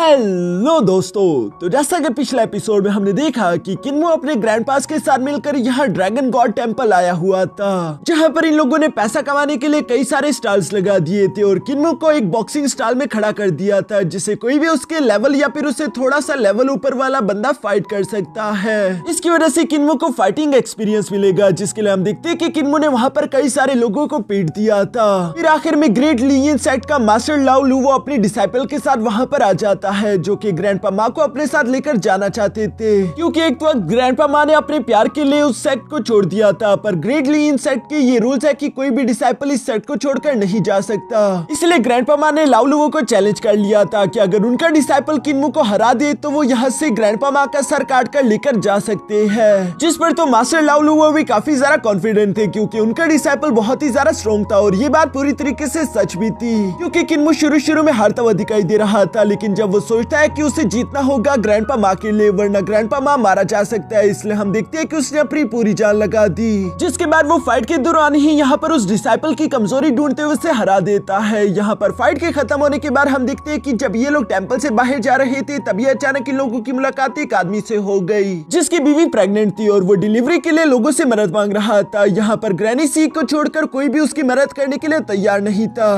Hello दोस्तों, तो जैसा कि पिछले एपिसोड में हमने देखा कि किन्मो अपने ग्रैंडपास के साथ मिलकर यहाँ ड्रैगन गॉड टेम्पल आया हुआ था, जहाँ पर इन लोगों ने पैसा कमाने के लिए कई सारे स्टॉल्स लगा दिए थे और किन्मो को एक बॉक्सिंग स्टॉल में खड़ा कर दिया था, जिसे कोई भी उसके लेवल या फिर उसे थोड़ा सा लेवल ऊपर वाला बंदा फाइट कर सकता है। इसकी वजह से किन्मो को फाइटिंग एक्सपीरियंस मिलेगा, जिसके लिए हम देखते हैं कि किन्मो ने वहाँ पर कई सारे लोगों को पीट दिया था। फिर आखिर में ग्रेट लियन सेट का मास्टर लाओ लू वो अपने डिसाइपल के साथ वहाँ पर आ जाता है, जो कि ग्रैंडपा माँ को अपने साथ लेकर जाना चाहते थे, क्योंकि एक तो ग्रैंडपा माँ ने अपने प्यार के लिए उस सेट को छोड़ दिया था, पर ग्रेट लियन सेट के ये रूल्स है कि कोई भी डिसाइपल इस सेट को छोड़कर नहीं जा सकता। इसलिए ग्रैंडपा माँ ने लाओ लू को चैलेंज कर लिया था कि अगर उनका डिसाइपल किन्मो को हरा दे तो वो यहाँ से ग्रैंडपा माँ का सर काट कर लेकर जा सकते हैं। जिस पर तो मास्टर लाओ लू भी काफी ज्यादा कॉन्फिडेंट थे, क्योंकि उनका डिसाइपल बहुत ही ज्यादा स्ट्रॉन्ग था और ये बात पूरी तरीके से सच भी थी, क्योंकि किन्मो शुरू में हारता हुआ दिखाई दे रहा था, लेकिन जब वो सोचता है कि उसे जीतना होगा ग्रैंडपा माँ के लिए, वरना ग्रैंडपा माँ मारा जा सकता है, इसलिए हम देखते हैं कि उसने अपनी पूरी जान लगा दी। जिसके बाद वो फाइट के दौरान ही यहाँ पर उस डिसाइपल की कमजोरी ढूंढते हुए उसे हरा देता है। यहाँ पर फाइट के खत्म होने के बाद हम देखते हैं कि जब ये लोग टेंपल से बाहर जा रहे थे, तभी अचानक इन लोगों की मुलाकात एक आदमी से हो गई, जिसकी बीवी प्रेग्नेंट थी और वो डिलीवरी के लिए लोगों से मदद मांग रहा था। यहाँ पर ग्रैनी सी को छोड़कर कोई भी उसकी मदद करने के लिए तैयार नहीं था।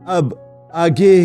अब आगे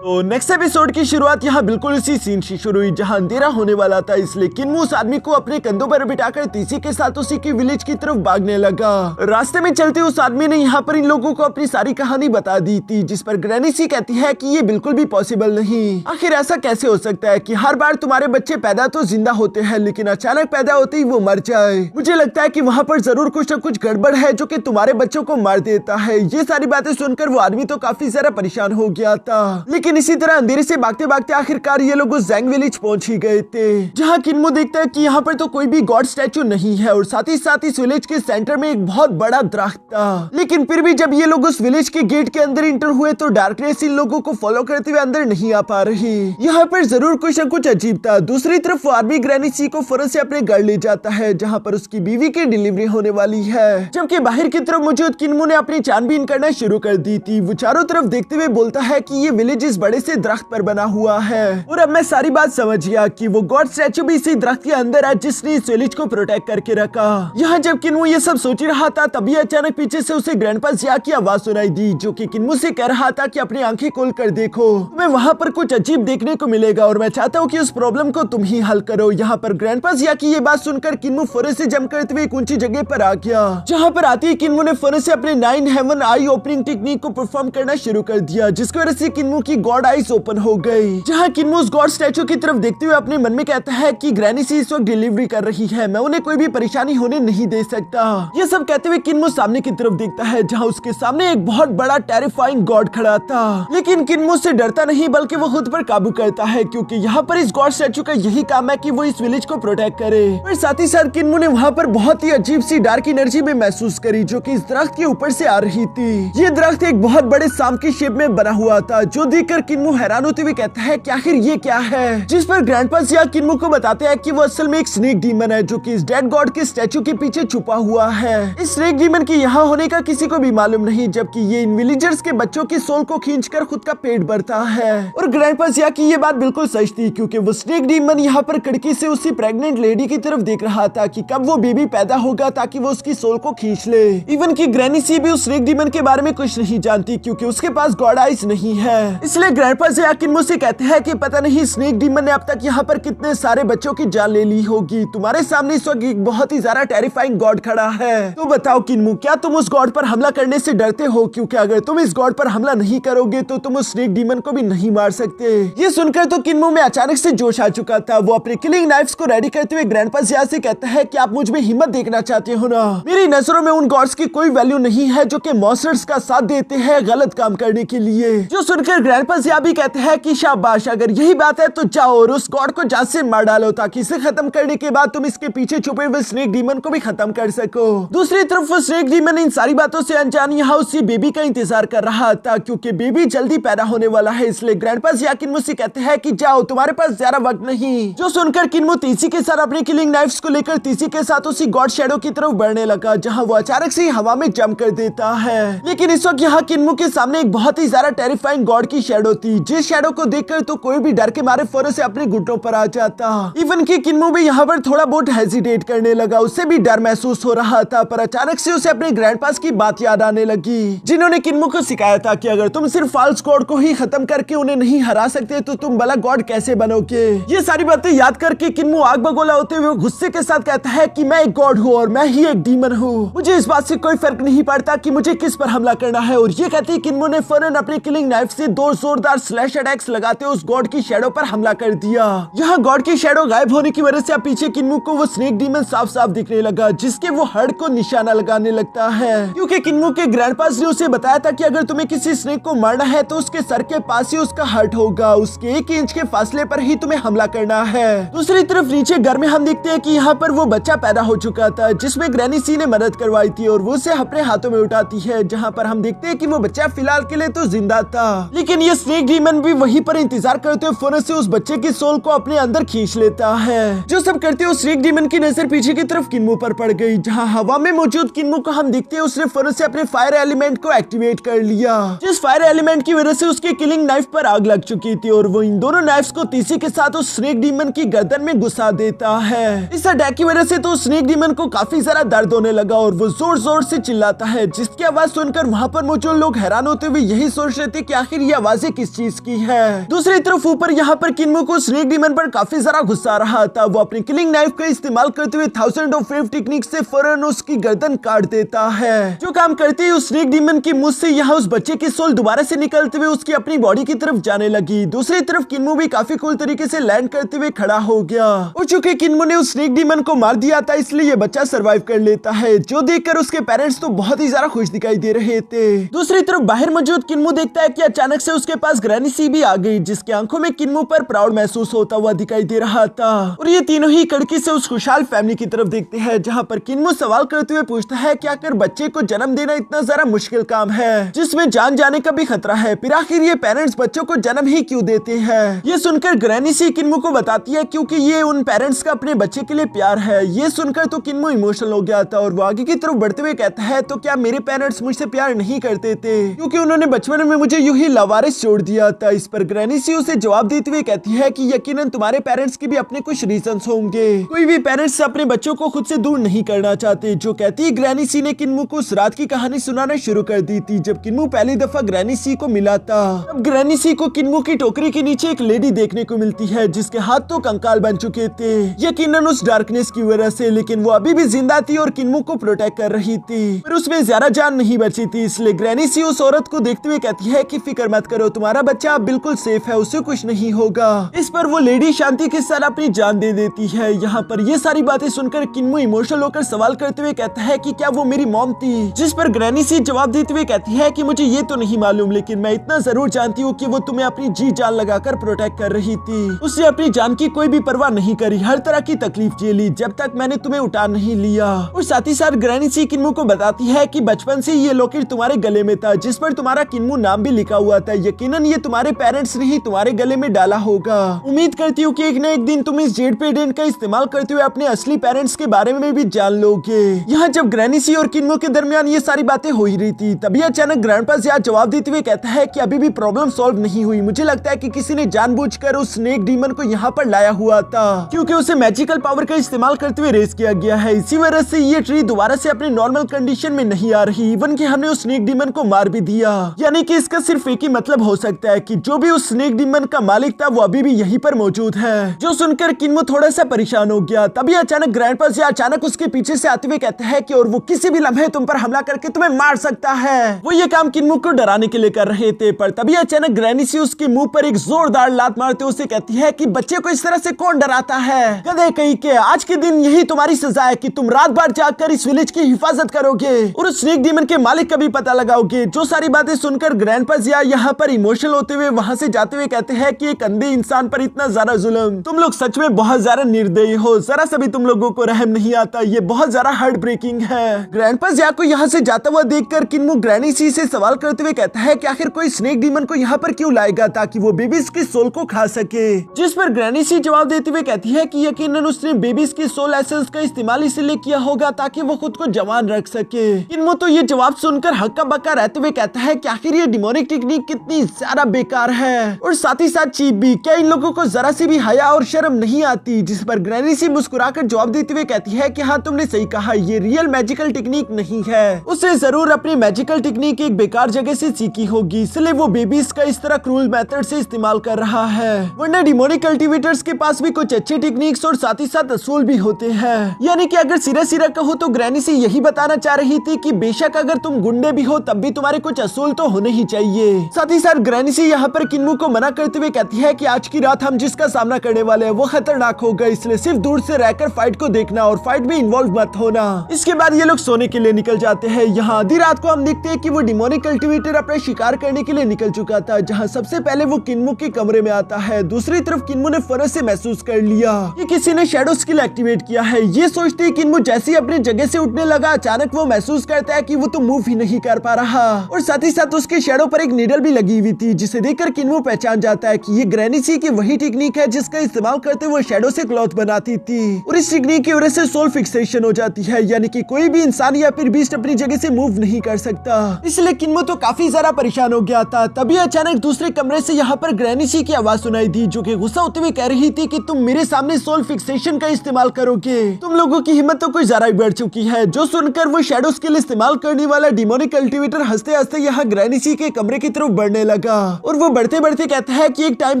तो नेक्स्ट एपिसोड की शुरुआत यहाँ बिल्कुल उसी सीन से शुरू हुई जहाँ अंधेरा होने वाला था, इसलिए किन्मो उस आदमी को अपने कंधों पर बिठाकर तीसी के साथ उसी की विलेज की तरफ भागने लगा। रास्ते में चलते उस आदमी ने यहाँ पर इन लोगों को अपनी सारी कहानी बता दी थी, जिस पर ग्रैनी सी कहती है कि ये बिल्कुल भी पॉसिबल नहीं। आखिर ऐसा कैसे हो सकता है कि हर बार तुम्हारे बच्चे पैदा तो जिंदा होते हैं, लेकिन अचानक पैदा होते ही वो मर जाए। मुझे लगता है कि वहाँ पर जरूर कुछ न कुछ गड़बड़ है जो कि तुम्हारे बच्चों को मार देता है। ये सारी बातें सुनकर वो आदमी तो काफी ज्यादा परेशान हो गया था, लेकिन इसी तरह अंधेरे से भागते भागते आखिरकार ये लोग उस जैंग विलेज पहुंच ही गए थे, जहाँ किन्मो देखता है कि यहाँ पर तो कोई भी गॉड स्टैचू नहीं है और साथ ही इस विलेज के सेंटर में एक बहुत बड़ा दरख्त था। लेकिन फिर भी जब ये लोग उस विलेज के गेट के अंदर इंटर हुए तो डार्कनेस इन लोगों को फॉलो करते हुए अंदर नहीं आ पा रही। यहाँ पर जरूर कुछ न कुछ अजीब था। दूसरी तरफ वो आदमी ग्रैनी सी को फौरन से अपने घर ले जाता है, जहाँ पर उसकी बीवी की डिलीवरी होने वाली है, जबकि बाहर की तरफ मौजूद किन्मो ने अपनी छानबीन करना शुरू कर दी थी। वो चारों तरफ देखते हुए बोलता है कि ये विलेज इस बड़े से दरख्त पर बना हुआ है और अब मैं सारी बात समझ गया कि वो गॉड स्टैचू भी इसी दरख्त के अंदर है जिसने इस विलेज को प्रोटेक्ट करके रखा। यहाँ जब किन्मो ये सब सोच रहा था, तभी अचानक पीछे से उसे ग्रैंडपा जिया की आवाज सुनाई दी, जो कि किन्मो से कह रहा था कि अपनी आंखें खोल कर देखो, तुम्हें वहाँ पर कुछ अजीब देखने को मिलेगा और मैं चाहता हूँ कि उस प्रॉब्लम को तुम ही हल करो। यहाँ पर ग्रैंडपा जिया की ये बात सुनकर किन्मो फौरन से जम करते हुए एक ऊंची जगह पर आ गया, जहाँ पर आते ही किन्मो ने फौरन से अपने 9 हेवन आई ओपनिंग टेक्निक को परफॉर्म करना शुरू कर दिया, जिसकी वजह से किन्मो की गॉड आईज ओपन हो गई। जहाँ किन्मो उस गॉड स्टैचू की तरफ देखते हुए अपने मन में कहता है कि ग्रैनी सी इस वक्त डिलीवरी कर रही है, मैं उन्हें कोई भी परेशानी होने नहीं दे सकता। ये सब कहते हुए किन्मो सामने की तरफ देखता है, जहाँ उसके सामने एक बहुत बड़ा टेरिफाइंग गॉड खड़ा था, लेकिन किन्मो से डरता नहीं बल्कि वो खुद पर काबू करता है, क्योंकि यहाँ पर इस गॉड स्टैचू का यही काम है कि वो इस विलेज को प्रोटेक्ट करे। पर साथ ही साथ किन्मो ने वहाँ पर बहुत ही अजीब सी डार्क एनर्जी भी महसूस करी, जो कि इस दरख्त के ऊपर से आ रही थी। ये दरख्त एक बहुत बड़े सांप की शेप में बना हुआ था, जो देखकर किन्मो हैरान होते हुए कहता है कि आखिर ये क्या है, जिस पर ग्रैंडपा जिया किन्मो को बताते हैं कि वो असल में एक स्नेक डीमन है, जो कि इस डेड गॉड के स्टैचू के पीछे छुपा हुआ है। इस स्नेक डीमन के यहाँ होने का किसी को भी मालूम नहीं, जबकि ये इन विलेजर्स के बच्चों की सोल को खींचकर खुद का पेट भरता है। और ग्रैंडपा जिया की ये बात बिल्कुल सच थी, क्योंकि वो स्नेक डीमन यहाँ पर खिड़की से उसी प्रेग्नेंट लेडी की तरफ देख रहा था कि कब वो बेबी पैदा होगा ताकि वो उसकी सोल को खींच ले। इवन की ग्रैनी सी भी उस स्नेक डीमन के बारे में कुछ नहीं जानती, क्योंकि उसके पास गॉड आइज नहीं है। इसलिए ग्रैंडपा जिया किन्मो से कहते हैं कि पता नहीं स्नेक डीमन ने अब तक यहाँ पर कितने सारे बच्चों की जान ले ली होगी। तुम्हारे सामने इस वक्त एक बहुत ही ज्यादा टेरिफाइंग गॉड खड़ा है, तो बताओ किन्मो, क्या तुम उस गॉड पर हमला करने से डरते हो? क्योंकि अगर तुम इस गॉड पर हमला नहीं करोगे तो तुम उस स्नेक डीमन को भी नहीं मार सकते। ये सुनकर तो किन्मो में अचानक से जोश आ चुका था। वो अपने किलिंग नाइफ्स को रेडी करते हुए ग्रैंडपा जिया से कहता है कि आप मुझ में हिम्मत देखना चाहते हो ना? मेरी नजरों में उन गॉड्स की कोई वैल्यू नहीं है जो कि मॉन्स्टर्स का साथ देते हैं गलत काम करने के लिए। जो सुनकर ग्रैंडपा जिया भी कहते हैं कि शाबाश, अगर यही बात है तो जाओ और उस गॉड को जान से मार डालो, ताकि इसे खत्म करने के बाद तुम इसके पीछे छुपे हुए स्नेक डीमन को भी खत्म कर सको। दूसरी तरफ वो स्नेक डीमन इन सारी बातों से अनजान यहाँ उसी बेबी का इंतजार कर रहा था, क्योंकि बेबी जल्दी पैदा होने वाला है। इसलिए ग्रैंडपा जिया किन्मो से कहते हैं कि जाओ, तुम्हारे पास ज्यादा वक्त नहीं। जो सुनकर किन्मो तीसी के साथ अपने किलिंग नाइफ्स को लेकर तीसी के साथ उसी गॉड शैडो की तरफ बढ़ने लगा, जहाँ वो अचानक से हवा में जंप कर देता है। लेकिन इस वक्त यहाँ किन्मो के सामने एक बहुत ही ज्यादा टेरिफाइंग गॉड की शैडो शैडो थी, जिस शैडो को देखकर तो कोई भी डर के मारे फौरन से अपने घुटनों पर आ जाता। इवन कि किन्मो भी यहाँ पर थोड़ा बहुत हेजिटेट करने लगा, उससे भी डर महसूस हो रहा था। पर अचानक से उसे अपने ग्रैंडपास की बात याद आने लगी, जिन्होंने किन्मो को सिखाया था कि अगर तुम सिर्फ फॉल्स गॉड को ही खत्म करके उन्हें नहीं हरा सकते तो तुम भला गॉड कैसे बनोगे। ये सारी बातें याद करके किन्मो आग बगोला होते हुए गुस्से के साथ कहता है कि मैं एक गॉड हूँ और मैं ही एक डीमन हूँ, मुझे इस बात से कोई फर्क नहीं पड़ता कि मुझे किस पर हमला करना है। और ये कहते किन्मो ने फौरन अपने किलिंग नाइफ से दो जोरदार स्लैश अटैक्स लगाते उस गॉड की शैडो पर हमला कर दिया। यहाँ गॉड की शैडो गायब होने की वजह से अब पीछे किन्मो को वो स्नेक डीमन साफ साफ दिखने लगा, जिसके वो हर्ट को निशाना लगाने लगता है, क्योंकि किन्मो के ग्रैंडपास ने उसे बताया था कि अगर तुम्हें किसी स्नेक को मारना है तो उसके सर के पास ही उसका हर्ट होगा, उसके 1 इंच के फासले पर ही तुम्हें हमला करना है। दूसरी तरफ नीचे घर में हम देखते हैं कि यहाँ पर वो बच्चा पैदा हो चुका था, जिसमें ग्रैनी सी ने मदद करवाई थी और वो उसे अपने हाथों में उठाती है, जहाँ पर हम देखते हैं कि वो बच्चा फिलहाल के लिए तो जिंदा था, लेकिन ये स्नेक डीमन भी वहीं पर इंतजार करते हुए फौरन से उस बच्चे की सोल को अपने अंदर खींच लेता है। जो सब करते हुए स्नेक डीमन की नजर पीछे की तरफ किन्मो पर पड़ गई, जहाँ हवा में मौजूद किन्मो को हम देखते हैं उसने फौरन से अपने फायर एलिमेंट को एक्टिवेट कर लिया, जिस फायर एलिमेंट की वजह से उसके किलिंग नाइफ पर आग लग चुकी थी और वो इन दोनों नाइफ्स को तीसी के साथ उस स्नेक डीमन की गर्दन में घुसा देता है। इस अटैक की वजह से तो स्नेक डीमन को काफी सारा दर्द होने लगा और वो जोर जोर से चिल्लाता है, जिसकी आवाज सुनकर वहाँ पर मौजूद लोग हैरान होते हुए यही सोच रहे थे कि आखिर ये आवाजें किस चीज की है। दूसरी तरफ ऊपर यहाँ पर किन्मो को स्नेक डीमन पर काफी सारा गुस्सा आ रहा था, वो अपने किलिंग नाइफ का इस्तेमाल करते हुए 1000 ऑफ वेव टेक्निक से फौरन उसकी गर्दन काट देता है। जो काम करते ही उस स्नेक डीमन की मुंह से यहाँ उस बच्चे की सोल दोबारा से निकलते हुए उसकी अपनी बॉडी की तरफ जाने लगी। दूसरी तरफ किन्मो भी काफी कूल तरीके से लैंड करते हुए खड़ा हो गया, और चूंकि किन्मो ने उस स्नेक डीमन को मार दिया था इसलिए ये बच्चा सरवाइव कर लेता है, जो देखकर उसके पेरेंट्स तो बहुत ही ज्यादा खुश दिखाई दे रहे थे। दूसरी तरफ बाहर मौजूद किन्मो देखता है कि अचानक से उसके पास ग्रैनी सी भी आ गई, जिसके आंखों में किन्मो पर प्राउड महसूस होता हुआ दिखाई दे रहा था, और ये तीनों ही कड़की से उस खुशहाल फैमिली की तरफ देखते हैं, जहाँ पर किन्मो सवाल करते हुए पूछता है कि आखिर बच्चे को जन्म देना इतना ज्यादा मुश्किल काम है जिसमें जान जाने का भी खतरा है, फिर आखिर ये पेरेंट्स बच्चों को जन्म ही क्यों देते हैं। ये सुनकर ग्रैनी सी किन्मो को बताती है क्योंकि ये उन पेरेंट्स का अपने बच्चे के लिए प्यार है। ये सुनकर तो किन्मो इमोशनल हो गया था और वो आगे की तरफ बढ़ते हुए कहता है, तो क्या मेरे पेरेंट्स मुझसे प्यार नहीं करते थे क्योंकि उन्होंने बचपन में मुझे यूं ही लावारिस छोड़ दिया था। इस पर ग्रैनी सी उसे जवाब देते हुए कहती है कि यकीनन तुम्हारे पेरेंट्स के भी अपने कुछ रीजंस होंगे, कोई भी पेरेंट्स अपने बच्चों को खुद से दूर नहीं करना चाहते। जो कहती है ग्रैनी सी ने किन्मो को उस रात की कहानी सुनाना शुरू कर दी थी जब किन्मो पहली दफा ग्रैनी सी को मिला था। अब ग्रैनी सी को किन्मो की टोकरी के नीचे एक लेडी देखने को मिलती है जिसके हाथ तो कंकाल बन चुके थे, यकीनन उस डार्कनेस की वजह से, लेकिन वो अभी भी जिंदा थी और किन्मो को प्रोटेक्ट कर रही थी, पर उसमें ज्यादा जान नहीं बची थी। इसलिए ग्रैनी सी उस औरत को देखते हुए कहती है कि फिक्र मत करो, तुम्हारा बच्चा अब बिल्कुल सेफ है, उसे कुछ नहीं होगा। इस पर वो लेडी शांति के साथ अपनी जान दे देती है। यहाँ पर ये सारी बातें सुनकर किन्मो इमोशनल होकर सवाल करते हुए कहता है कि क्या वो मेरी मॉम थी, जिस पर ग्रैनी सी जवाब देते हुए कहती है कि मुझे ये तो नहीं मालूम, लेकिन मैं इतना जरूर जानती हूँ कि वो तुम्हें अपनी जी जान लगाकर प्रोटेक्ट कर रही थी। उसने अपनी जान की कोई भी परवाह नहीं करी, हर तरह की तकलीफ झेली जब तक मैंने तुम्हें उठा नहीं लिया। और साथ ही साथ ग्रैनी सी किन्मो को बताती है कि बचपन से ये लॉकेट तुम्हारे गले में था जिस पर तुम्हारा किन्मो नाम भी लिखा हुआ था, यकीनन ये तुम्हारे पेरेंट्स ने ही तुम्हारे गले में डाला होगा। उम्मीद करती हूँ कि एक न एक दिन तुम इस जेड पेडेंट का इस्तेमाल करते हुए अपने असली पेरेंट्स के बारे में भी जान लोगे। यहाँ जब ग्रैनी सी और किन्मो के दरमियान ये सारी बातें हो ही रही थी तभी अचानक ग्रैंडपास यहाँ जवाब देते हुए कहता है कि अभी भी प्रॉब्लम सॉल्व नहीं हुई, मुझे लगता है कि किसी ने जानबूझकर उस स्नेक डीमन को यहाँ पर लाया हुआ था क्योंकि उसे मैजिकल पावर का इस्तेमाल करते हुए रेस किया गया है। इसी वजह से ये ट्री दोबारा से अपने नॉर्मल कंडीशन में नहीं आ रही, इवन कि हमने उस स्नेक डीमन को मार भी दिया। यानी कि इसका सिर्फ एक ही मतलब हो सकता है कि जो भी उस स्नेक डीमन का मालिक था वो अभी भी यहीं पर मौजूद है। जो सुनकर किन्मो थोड़ा सा परेशान हो गया। तभी अचानक ग्रैंडपास अचानक उसके पीछे से आते हुए कहता है कि और वो किसी भी लम्हे तुम पर हमला करके तुम्हें मार सकता है। वो ये काम किन्मो को डराने के लिए कर रहे थे, पर तभी अचानक ग्रैनी सी उसके मुंह पर एक जोरदार लात मारते उसे कहती है कि बच्चे को इस तरह से कौन डराता है, गधे कहीं के, आज के दिन यही तुम्हारी सजा है कि तुम रात भर जाकर इस विलेज की हिफाजत करोगे और उस स्नेक डीमन के मालिक का भी पता लगाओगे। जो सारी बातें सुनकर ग्रैंडपास यहाँ पर इमोशनल होते हुए वहां से जाते हुए कहते हैं कि एक अंधे इंसान पर इतना ज्यादा जुल्म, तुम लोग सच में बहुत ज्यादा निर्दयी हो, जरा सा भी तुम लोगों को रहम नहीं आता, ये बहुत ज्यादा हार्ट ब्रेकिंग है। ग्रैंडपास को यहाँ से जाता हुआ देखकर किन्मो ग्रैनी सी से सवाल करते हुए कहता है कि आखिर कोई स्नेक डीमन को यहाँ पर क्यों लाएगा ताकि वो बेबीज की सोल को खा सके। जिस पर ग्रैनी सी जवाब देते हुए कहती है कि यकीनन उसने बेबीज की सोल एसेंस का इस्तेमाल इसलिए किया होगा ताकि वो खुद को जवान रख सके। किन्मो तो ये जवाब सुनकर हक्का बक्का रहते हुए कहता है कि आखिर ये डिमोनिक टेक्निक कितनी सारा बेकार है और साथ ही साथ चीप भी। क्या इन लोगों को जरा सी भी हया और शर्म नहीं आती? जिस पर ग्रैनी सी मुस्कुराकर जवाब देते हुए कहती है कि हाँ तुमने सही कहा, ये रियल मैजिकल टेक्निक नहीं है। उसे जरूर अपनी मैजिकल टेक्निक एक बेकार जगह से सीखी होगी, इसलिए वो बेबीज का इस तरह क्रूल मेथड से इस्तेमाल कर रहा है। वरना डिमोनिक कल्टीवेटर्स के पास भी कुछ अच्छे टेक्निक्स और साथ ही साथ असूल भी होते हैं। यानी कि अगर सिरा कहो तो ग्रैनी सी यही बताना चाह रही थी कि बेशक अगर तुम गुंडे भी हो तब भी तुम्हारे कुछ असूल तो होने ही चाहिए। साथ ही साथ ग्रैनी सी यहाँ पर किन्मू को मना करते हुए कहती है कि आज की रात हम जिसका सामना करने वाले हैं वो खतरनाक होगा, इसलिए सिर्फ दूर से रहकर फाइट को देखना और फाइट में इन्वॉल्व मत होना। इसके बाद ये लोग सोने के लिए निकल जाते हैं। यहाँ आधी रात को हम देखते हैं कि वो डिमोनिक कल्टीवेटर अपना शिकार करने के लिए निकल चुका था, जहाँ सबसे पहले वो किन्मू के कमरे में आता है। दूसरी तरफ किन्मू ने फर्ज से महसूस कर लिया कि किसी ने शैडो स्किल एक्टिवेट किया है। ये सोचते ही किन्मू जैसे ही अपनी जगह से उठने लगा, अचानक वो महसूस करता है कि वो तो मूव ही नहीं कर पा रहा और साथ ही साथ उसके शैडो पर एक नीडल भी लगी हुई थी, जिसे देखकर किन्मू पहचान जाता है कि ये ग्रैनी सी की वही टेक्निक है जिसका इस्तेमाल करते हुए शैडो से क्लॉथ बनाती थी। और इस टेक्निक की वजह से सोल फिक्सेशन हो जाती है, यानी कि कोई भी इंसान या फिर बीस्ट अपनी जगह से मूव नहीं कर सकता। इसलिए किन्मू तो काफी ज्यादा परेशान हो गया था। तभी अचानक दूसरे कमरे से यहाँ पर ग्रैनी सी की आवाज सुनाई दी, जो कि गुस्सा होते हुए कह रही थी कि तुम मेरे सामने सोल फिक्सेशन का इस्तेमाल करोगे, तुम लोगों की हिम्मत तो कुछ ज्यादा ही बढ़ चुकी है। जो सुनकर वो शैडो स्किल इस्तेमाल करने वाला डिमोनिक कल्टीवेटर हंसते हंसते यहाँ ग्रैनी सी के कमरे की तरफ बढ़ने लगा और वो बढ़ते बढ़ते कहता है कि एक टाइम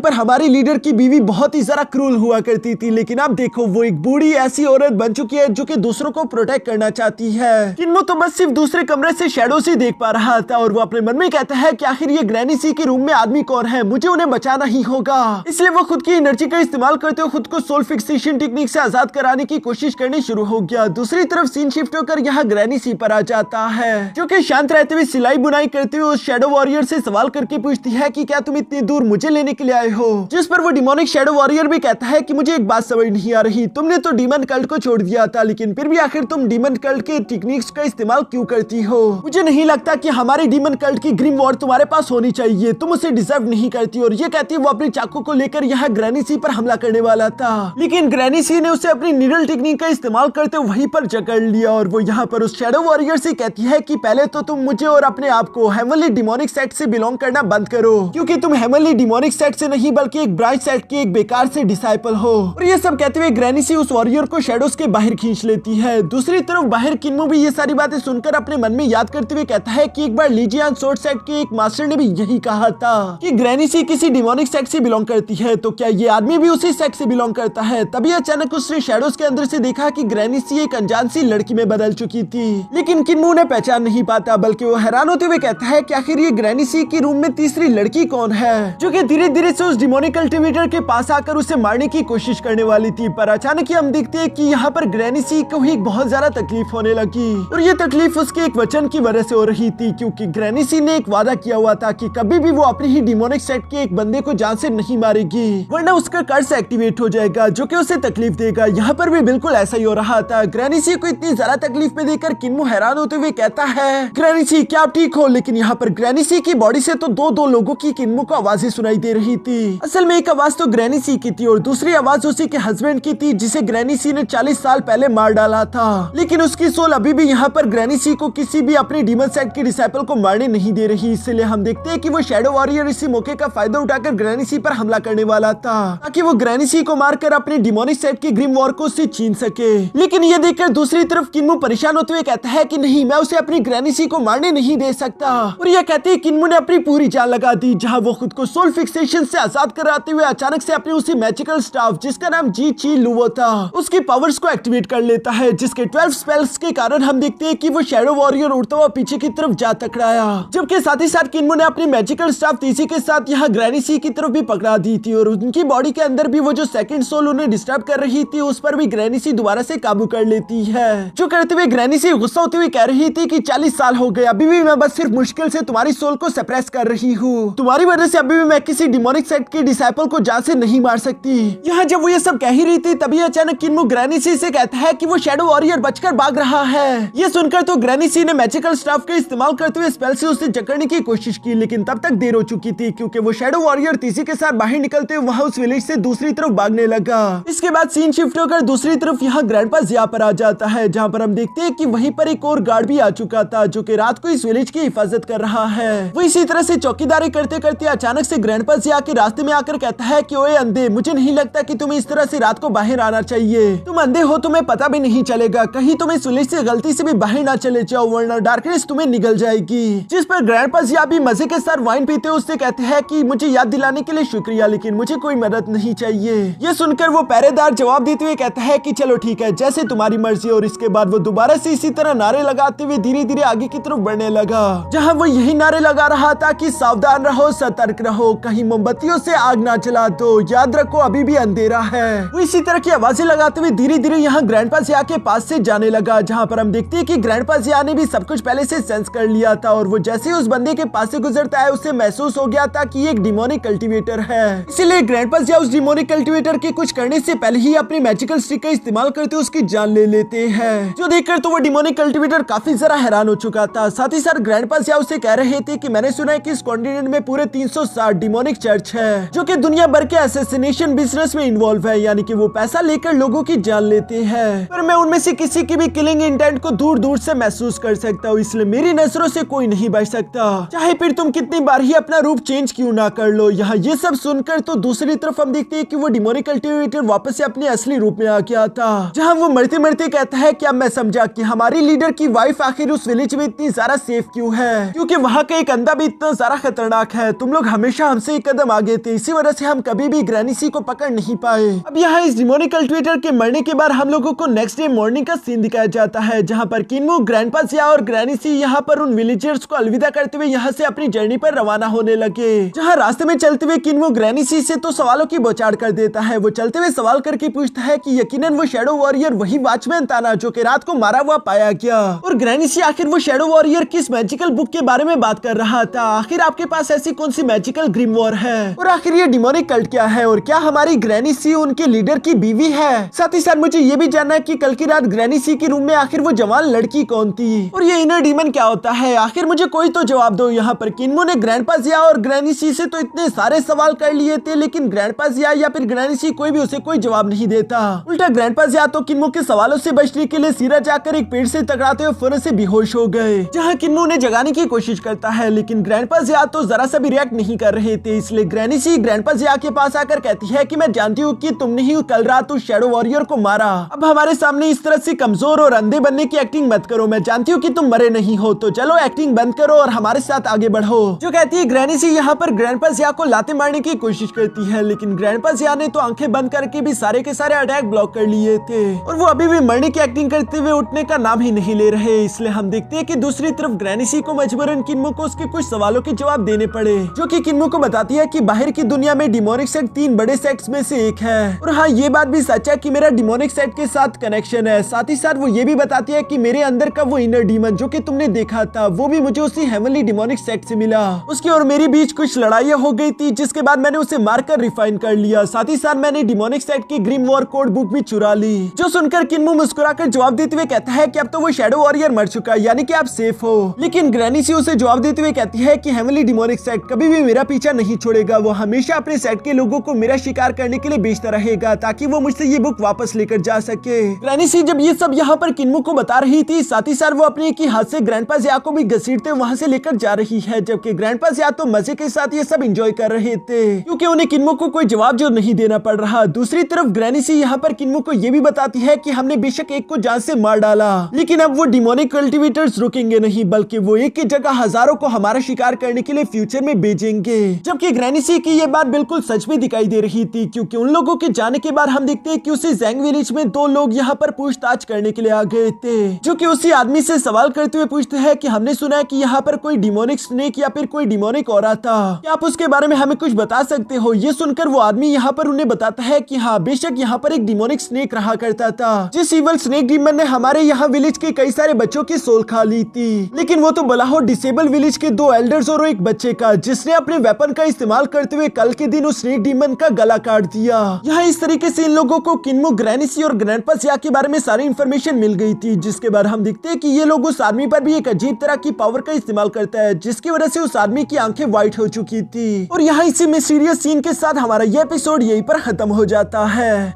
पर हमारी लीडर की बीवी बहुत ही ज्यादा क्रूल हुआ करती थी, लेकिन अब देखो वो एक बूढ़ी ऐसी औरत बन चुकी है जो कि दूसरों को प्रोटेक्ट करना चाहती है। किन्मू तो बस सिर्फ दूसरे कमरे से शैडो से देख पा रहा था और वो अपने मन में कहता है कि आखिर ये ग्रैनी सी के रूम में आदमी कौन है, मुझे उन्हें बचाना ही होगा। इसलिए वो खुद की एनर्जी का इस्तेमाल करते हुए खुद को सोल फिक्सेशन टेक्निक से आजाद कराने की कोशिश करनी शुरू हो गया। दूसरी तरफ सीन शिफ्ट होकर यहाँ ग्रैनी सी पर आ जाता है, जो कि शांत रहते हुए सिलाई बुनाई करते हुए उस शैडो वॉरियर से सवाल करके पूछती है कि क्या तुम इतनी दूर मुझे लेने के लिए आए हो? जिस पर वो डिमोनिक शैडो वॉरियर भी कहता है कि मुझे एक बात समझ नहीं आ रही, तुमने तो डीमन कल्ट को छोड़ दिया था, लेकिन फिर भी आखिर तुम डीमन कल्ट के टेक्निक्स का इस्तेमाल क्यों करती हो? मुझे नहीं लगता कि हमारे डीमन कल्ट की ग्रिम वॉर तुम्हारे पास होनी चाहिए, तुम उसे डिजर्व नहीं करती। और ये कहती वो अपने चाकू को लेकर यहाँ ग्रैनी सी पर हमला करने वाला था, लेकिन ग्रैनी सी ने उसे अपनी नीडल टेक्निक का इस्तेमाल करते वहीं पर जकड़ लिया और वो यहाँ पर उस शैडो वॉरियर से कहती है कि पहले तो तुम मुझे और अपने आप को हेवनली डिमोनिक सेट से बिलोंग करना बंद करो, क्योंकि तुम हेवनली डिमोनिक सेट से नहीं बल्कि एक ब्राइट सेट की एक बेकार से डिसाइपल हो। और ये सब कहते हुए ग्रैनी सी उस वॉरियर को शैडोज के बाहर खींच लेती है। दूसरी तरफ बाहर किन्मू भी ये सारी बातें सुनकर अपने मन में याद करते हुए कहता है कि एक बार लीजियान सोर्ड सेट के एक मास्टर ने भी यही कहा था कि ग्रैनी सी किसी डिमोनिक सेट से बिलोंग करती है, तो क्या ये आदमी भी उसी सेट से बिलोंग करता है? तभी अचानक उसने शैडोज के अंदर से देखा कि ग्रैनी सी एक अनजान सी लड़की में बदल चुकी थी, लेकिन किन्मू ने पहचान नहीं पाता, बल्कि वो हैरान होते हुए कहता है कि आखिर ये ग्रैनी सी के रूम में तीसरी लड़की कौन है, जो कि धीरे धीरे से उस डिमोनिक कल्टीवेटर के पास आकर उसे मारने की कोशिश करने वाली थी। पर अचानक ही हम देखते हैं कि यहाँ पर ग्रैनी सी को ही बहुत ज्यादा तकलीफ होने लगी और ये तकलीफ उसके एक वचन की वजह से हो रही थी, क्योंकि ग्रैनी सी ने एक वादा किया हुआ था कि कभी भी वो अपनी ही डिमोनिक सेट के एक बंदे को जान से नहीं मारेगी, वरना उसका कर्स एक्टिवेट हो जाएगा जो कि उसे तकलीफ देगा। यहाँ पर भी बिल्कुल ऐसा ही हो रहा था। ग्रैनी सी को इतनी ज्यादा तकलीफ में देखकर किन्मू हैरान होते हुए कहता है, ग्रैनी सी क्या आप ठीक हो? लेकिन यहाँ पर ग्रैनी सी की बॉडी से तो दो लोगों की किन्मू को आवाजें सुनाई दे रही थी। असल में एक आवाज तो ग्रैनी सी की थी और दूसरी आवाज उसी के हस्बैंड की थी, जिसे ग्रैनी सी ने 40 साल पहले मार डाला था, लेकिन उसकी सोल अभी भी यहाँ पर ग्रैनी सी को किसी भी अपने डीमन सेट के डिसाइपल को मारने नहीं दे रही। इसलिए हम देखते हैं कि वो शैडो वॉरियर इसी मौके का फायदा उठाकर ग्रैनी सी पर हमला करने वाला था, ताकि वो ग्रैनी सी को मारकर अपने डिमोनिक सेट की ग्रिम वॉर को उससे छीन सके। लेकिन ये देखकर दूसरी तरफ किन्मू परेशान होते हुए कहता है कि नहीं, मैं उसे अपनी ग्रैनी सी को मारने नहीं दे सकता। और यह कहते हैं किन्मू ने अपनी पूरी जान लगा दी, जहाँ वो खुद को सोल फिक्सेशन से आजाद कराते हुए अचानक से अपनी उसी मैजिकल स्टाफ जिसका नाम जी ची लुवो था उसकी पावर्स को एक्टिवेट कर लेता है, जिसके 12 स्पेल्स के कारण हम देखते हैं कि वो शैडो वॉरियर उड़ता हुआ पीछे की तरफ जा टकराया, जबकि साथ ही साथ किन्मू ने अपनी मैजिकल स्टाफ तीसी के साथ यहाँ ग्रैनी सी की तरफ भी पकड़ा दी थी और उनकी बॉडी के अंदर भी वो जो सेकंड सोल उन्हें डिस्टर्ब कर रही थी उस पर भी ग्रैनी सी दोबारा से काबू कर लेती है। जो करते हुए ग्रैनी सी गुस्सा होते हुए कह रही थी कि 40 साल हो गए, अभी भी मैं बस सिर्फ मुश्किल से तुम्हारी सोल को सप्रेस कर रही हूँ, तुम्हारी वजह से अभी भी मैं किसी डिमोनिक सेट के डिसाइपल को जान से नहीं मार सकती। यहाँ जब वो ये सब कह ही रही थी तभी अचानक किन्मू ग्रैनी सी से कहता है कि वो शैडो वॉरियर बचकर भाग रहा है। ये सुनकर तो ग्रैनी सी ने मैजिकल स्टाफ का इस्तेमाल करते हुए स्पेल से उसे जकड़ने की कोशिश की, लेकिन तब तक देर हो चुकी थी, क्योंकि वो शैडो वॉरियर तीसी के साथ बाहर निकलते हुए वहाँ उस विलेज से दूसरी तरफ भागने लगा। इसके बाद सीन शिफ्ट होकर दूसरी तरफ यहाँ ग्रैंडपा ज़िया पर आ जाता है, जहाँ पर हम देखते हैं कि वहीं पर एक और गार्ड भी आ चुका था जो कि रात को इस विलेज की हिफाजत कर रहा है। वो इसी तरह से चौकीदारी करते करते अचानक से ग्रैंडपा जिया के रास्ते में आकर कहता है कि ओए अंधे, मुझे नहीं लगता कि तुम्हें इस तरह से रात को बाहर आना चाहिए। तुम अंधे हो, तुम्हें पता भी नहीं चलेगा, कहीं तुम इस विलेज से गलती से भी बाहर ना चले जाओ वरना डार्कनेस तुम्हें निगल जाएगी। जिस पर ग्रैंडपा जिया भी मजे के साथ वाइन पीते उससे कहते हैं कि मुझे याद दिलाने के लिए शुक्रिया, लेकिन मुझे कोई मदद नहीं चाहिए। ये सुनकर वो पहरेदार जवाब देते हुए कहता है कि चलो ठीक है, जैसे तुम्हारी मर्जी। और इसके बाद वो दोबारा से इसी तरह नारे लगाते हुए धीरे धीरे आगे की तरफ बढ़ने लगा, जहाँ वो यही नारे लगा रहा था कि सावधान रहो, सतर्क रहो, कहीं मोमबत्तियों से आग ना जला दो, याद रखो अभी भी अंधेरा है। वो इसी तरह की आवाजें लगाते हुए धीरे धीरे यहाँ ग्रैंडपा जिया के पास से जाने लगा, जहाँ पर हम देखते हैं कि ग्रैंडपा जिया ने भी सब कुछ पहले से सेंस कर लिया था। और वो जैसे उस बंदे के पास से गुजरता है उसे महसूस हो गया था कि ये एक डिमोनिक कल्टीवेटर है। इसीलिए ग्रैंडपा जिया उस डिमोनिक कल्टीवेटर के कुछ करने से पहले ही अपनी मैजिकल स्टिक का इस्तेमाल करते उसकी जान ले लेते हैं, जो देखकर तो वो डिमोनिक कल्टीवेटर काफी जरा हैरान हो चुका था। साथ ही साथ ग्रैंडपा जिया उसे कह रहे थे कि मैंने सुना है कि इस कॉन्टिनेंट में पूरे 360 डिमोनिक चर्च है, जो कि दुनिया भर के असैसिनेशन बिजनेस में इन्वॉल्व है, यानी कि वो पैसा लेकर लोगों की जान लेते हैं। पर मैं उनमें से किसी की भी किलिंग इंटेंट को दूर दूर से महसूस कर सकता हूँ, इसलिए मेरी नजरों से कोई नहीं बच सकता, चाहे फिर तुम कितनी बार ही अपना रूप चेंज क्यों ना कर लो। यहाँ ये सब सुनकर तो दूसरी तरफ हम देखते हैं कि वो डिमोनिक कल्टीवेटर वापस से अपने असली रूप में आ गया था, जहाँ वो मरते मरते कहता है कि अब मैं समझा कि हमारी लीडर की वाइफ आखिर उस विलेज में इतनी ज्यादा सेफ क्यों है, क्योंकि वहाँ का एक अंधा भी इतना ज्यादा खतरनाक है। तुम लोग हमेशा हमसे एक कदम आगे थे, इसी वजह से हम कभी भी ग्रैनी सी को पकड़ नहीं पाए। अब यहाँ इस डिमोनिक कल्टीवेटर के मरने के बाद हम लोगों को नेक्स्ट डे मॉर्निंग का सीन दिखाया जाता है, जहाँ पर किन्मो, ग्रैंडपा जिया और ग्रैनी सी यहाँ पर उन विलेजर्स को अलविदा करते हुए यहाँ से अपनी जर्नी पर रवाना होने लगे। जहाँ रास्ते में चलते हुए किन्मो ग्रैनी सी से तो सवालों की बौछार कर देता है। वो चलते हुए सवाल करके पूछता है कि यकीनन वो शैडो वॉरियर वही वॉचमैन था ना जो कि रात को मारा हुआ पाया गया। और ग्रैनी सी आखिर वो शैडो वॉरियर किस मैजिकल बुक के बारे में बात कर रहा था, आखिर आपके पास ऐसी कौन सी मैजिकल ग्रिम वॉर है, और आखिर ये डिमोनिक कल्ट क्या है, और क्या हमारी ग्रैनी सी उनके लीडर की बीवी है। साथ ही साथ मुझे ये भी जानना है कि कल की रात ग्रैनी सी के रूम में आखिर वो जवान लड़की कौन थी, और ये इनर डीमन क्या होता है, आखिर मुझे कोई तो जवाब दो। यहाँ पर किन्मो ने ग्रैंडपा जिया और ग्रैनी सी से तो इतने सारे सवाल कर लिए थे, लेकिन ग्रैंडपा जिया या फिर ग्रैनी सी कोई भी उसे कोई जवाब नहीं देता। उल्टा ग्रैंडपा जिया तो किन्मो के सवालों से बचने के लिए सीधा जाकर एक पेड़ से टकराते हुए फौरन से बेहोश हो गए, जहाँ किन्मो ने जगाने की कोशिश करता है, लेकिन ग्रैंडपा जिया तो जरा सा भी रिएक्ट नहीं कर रहे थे। इसलिए ग्रैनी सी ग्रैंडपा जिया के पास आकर कहती है कि मैं जानती हूँ कि तुमने ही कल रात उस शैडो वॉरियर को मारा, अब हमारे सामने इस तरह से कमजोर और अंधे बनने की एक्टिंग मत करो, मैं जानती हूँ कि तुम मरे नहीं हो, तो चलो एक्टिंग बंद करो और हमारे साथ आगे बढ़ो। जो कहती है ग्रैनी सी यहाँ पर ग्रैंडपा जिया को लाते मारने की कोशिश करती है, लेकिन ग्रैंडपा जिया ने तो आंखें बंद करके भी सारे के सारे अटैक ब्लॉक कर लिए थे, और वो अभी भी मरने की एक्टिंग करते हुए उठने का नाम ही नहीं ले रहे। इसलिए हम देखते हैं कि दूसरी तरफ ग्रैनी सी को मजबूरन किन्मो को उसके कुछ सवालों के जवाब देने पड़े, जो कि किन्मो को बताती है कि बाहर की दुनिया में डिमोनिक सेट 3 बड़े सेट्स में से एक है, और हाँ ये बात भी सच है कि मेरा डिमोनिक सेट के साथ कनेक्शन है। साथ ही साथ वो ये भी बताती है कि मेरे अंदर का वो इनर डीमन जो कि तुमने देखा था वो भी मुझे उसी हेवनली डिमोनिक सेट से मिला, उसकी और मेरे बीच कुछ लड़ाइयाँ हो गई थी, जिसके बाद मैंने उसे मारकर रिफाइन कर लिया। साथ ही साथ मैंने डिमोनिक सेट की ग्रिम वॉर कोड बुक भी चुरा ली। जो सुनकर किन्मो मुस्कुराकर जवाब देते हुए कहता है कि अब तो वो शैडो वॉरियर मर चुका है, यानी कि आप सेफ हो। लेकिन ग्रैनी सी उसे जवाब देते हुए कहती है कि हेवनली डिमोनिक सेट कभी भी मेरा पीछा नहीं छोड़ेगा, वो हमेशा अपने सेट के लोगों को मेरा शिकार करने के लिए बेचता रहेगा ताकि वो मुझसे ये बुक वापस लेकर जा सके। ग्रैनी सी जब ये सब यहाँ पर किन्मो को बता रही थी, साथ ही साथ वो अपने एक ही हाथ से ग्रैंडपा जिया को भी घसीटते वहाँ से लेकर जा रही है, जबकि ग्रैंडपा जिया तो मजे के साथ ये सब एंजॉय कर रहे थे, क्योंकि उन्हें किन्मो को कोई जवाब जो नहीं देना पड़ रहा। दूसरी तरफ ग्रैनी सी यहाँ पर किन्मो को ये भी बताती है कि हमने बेशक एक को जान से मार डाला, लेकिन अब वो डिमोनिक कल्टीवेटर्स रुकेंगे नहीं, बल्कि वो एक की जगह हजारों को हमारा शिकार करने के लिए फ्यूचर में भेजेंगे। जबकि ग्रैनी सी की ये बात बिल्कुल सच में दिखाई दे रही थी, क्योंकि उन लोगों के जाने के बाद हम देखते हैं कि उसी जैंग विलेज में 2 लोग यहाँ पर पूछताछ करने के लिए आ गए थे, जो कि उसी आदमी से सवाल करते हुए पूछते हैं कि हमने सुना है कि यहाँ पर कोई डिमोनिक स्नेक या फिर कोई डिमोनिक औरा था, क्या आप उसके बारे में हमें कुछ बता सकते हो। ये सुनकर वो आदमी यहाँ पर उन्हें बताता है कि हाँ बेशक यहाँ पर एक डिमोनिक स्नेक रहा करता था, जिस इवल स्नेक डीमन ने हमारे यहाँ विलेज के कई सारे बच्चों की सोल खा ली थी, लेकिन वो तो भला हो डिसेबल विलेज के 2 एल्डर्स और एक बच्चे का, जिसने अपने वेपन का इस्तेमाल करते हुए कल के दिन उस स्नेक डीमन का गला काट दिया। यहाँ इस तरीके से इन लोगों को किन्मो, ग्रैनी सी और ग्रैंडपा जिया के बारे में सारी इन्फॉर्मेशन मिल गई थी, जिसके बाद हम देखते हैं कि ये लोग उस आदमी पर भी एक अजीब तरह की पावर का इस्तेमाल करता है, जिसकी वजह से उस आदमी की आंखें व्हाइट हो चुकी थी। और यहाँ इसी मिस्टीरियस सीन के साथ हमारा ये एपिसोड यहीं पर खत्म हो जाता है।